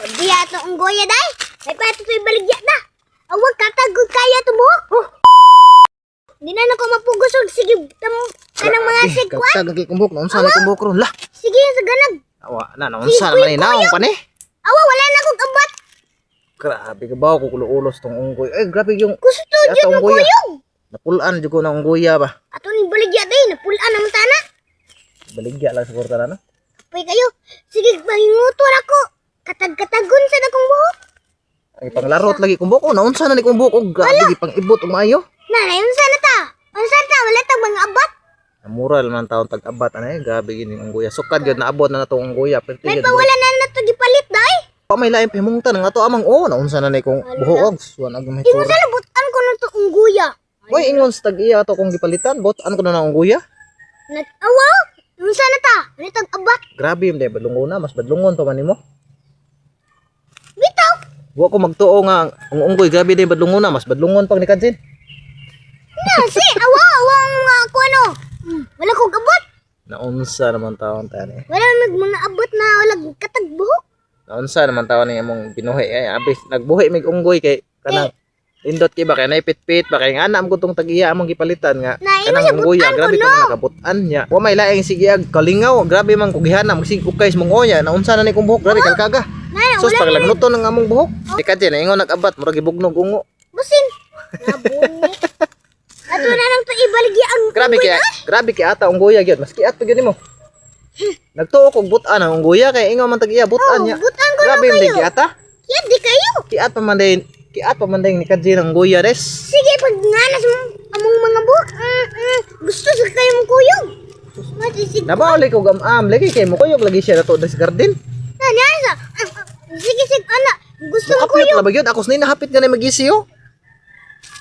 Diya to ang goya day. May pato to ibaligya na. Awag katagod kaya to mo. Di na ko mapugusog. Sige, kanang mga sigkwan. Kagagi kumbok, naunsa na kumbok ron. Lah, Sige, sa ganag. awa na, naunsa naman naong pa ni. Awa, wala na kong abat. Grabe ka ba, kukulo-ulos tong unggoy. Ay, grabe yung Gusto yata dyan mo unggoy. kuyog. Napulaan dyan ko na unggoya ba. Ato ni baligya day. Napulaan naman sana. Baligya lang sa kurta na, no? Apoy kayo. Sige, mahingutor ako. Katag-katagon sa dakong buhok. Ay, panglarot lagi kumbok. Oh, naunsa na ni kumbok. Oh, grabe, pang ibot umayo. Nanay, yung sana ta. Ang sana ta, wala tag mga abat. Namural man taon tag-abat. Ano grabe gini unggoya. Sukad yun, naabot na na itong unggoya. May pawala na na to gipalit day. Pa may laing pahimungtan nga to amang naunsa na ni kung buhok. Suwan ag may Ingon tura. sa labutan ko na to ungguya. Uy, ingon sa tag-iya to kung gipalitan. Bot, ano ko na na unggoya? Nag-awa? Yung sana ta, wala tag abat. Grabe yung badlungon na. Mas badlungon pa man nimo. Bitaw. Wa ko magtuo nga ang unggoy grabe din badlungon na. Mas badlungon pag ni Kadjin. Na, si, awa nga ako ano. Wala kong abot. Naunsa naman taon tani. Wala mga abot na wala katag buhok. Naunsa naman taon ni among binuhi ay abis nagbuhi mig unggoy kay kanang indot kay ba kay naipit-pit ba kay nga anam ko tong tag-iya among gipalitan nga kanang unggoy grabe ko na nakabutan niya. Wa may laing sige ag kalingaw grabe man kugihanam sig ukay sa mong oya naunsa na ni kong buhok grabe kalkaga. Sus pag lagnuton ng among buhok. Di Kadjin ingon nag-abat murag gibugnog ungo. Busin. Nabuni. Ato na nang to ibaligya ang Grabe kay ata unggoya gyud maski ato gyud nimo. Nagtuo kog butan ang unggoya kay ingon man tag-iya butan niya. butan ko Grabe yung di ata. Kaya di kayo. Kiat pa man din ni Kadjin ang unggoya res. Sige, pag nanas mo among mga buhok, gusto sa kayo mong kuyog. Matisig. Nabauli ko gamam lagi kay mo kuyog lagi siya nato sa garden. Nanyasa. Sige, ana. Gusto mo Kapyot na ba yun? Ako sinina hapit nga na mag-isiyo.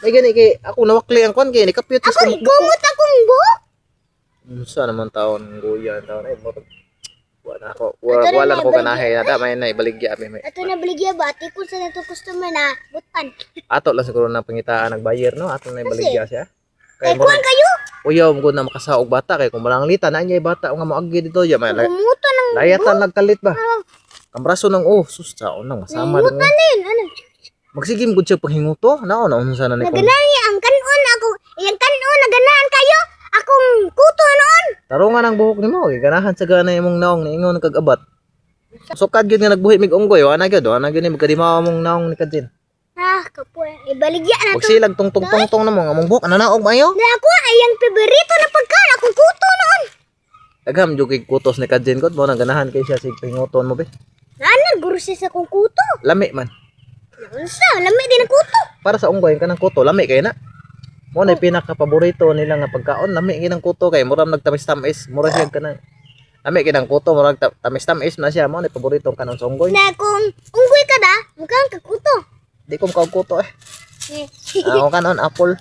May gani kay ako nawakli ang kwan kay ni kapyot Ako, kumot akong buhok. Unsa naman taon ng guya taon ay mo wala ko ganahe na may na ibaligya may. Ato na baligya ba? Ati ko sa nato customer na butan. Ato lang siguro na pangitaan nagbayar no ato na ibaligya siya. Kay kuwan kayo? Uyaw mo na makasaog bata kay kung malang lita na niya bata nga moagi dito ya may Kumuto ng layatan nagkalit ba. Kambraso ng sus saon nang masama din. Mutalin. Ano? Magsigim gud siya paghinguto. Unsa na ni kung Naganani ang kanon ako. Yang kanon naganahan kayo. Akong kuto noon. tarungan ang buhok nimo kay ganahan sa gana imong naong niingon kag-abat. Sukad gyud nga nagbuhi mig unggoy ana gyud ni magkadimaw mong naong ni Kadjin. Kapoy. Ibaligya na Ug to. silag tungtong na mo nga mong buhok ana naog mayo. Na ako ay ang paborito na pagkaon. Akong kuto noon. Dagham jud kay kutos ni Kadjin kod mo nang ganahan kay siya sig pahinguton mo be. Nanar guru siya sa akong kuto. Lami man. Unsa? Lami din ang kuto. Para sa unggoy kanang kuto lami kay na. Mo na pinaka paborito nila nga pagkaon lami kinang kuto kay muram nagtamis-tamis mura siya kanang lami kinang kuto murag tamis-tamis na siya mo na paborito kanon sa unggoy. Na kung unggoy ka da, mukhang kakuto. Di ko makaog kuto eh. Ako kanon apple.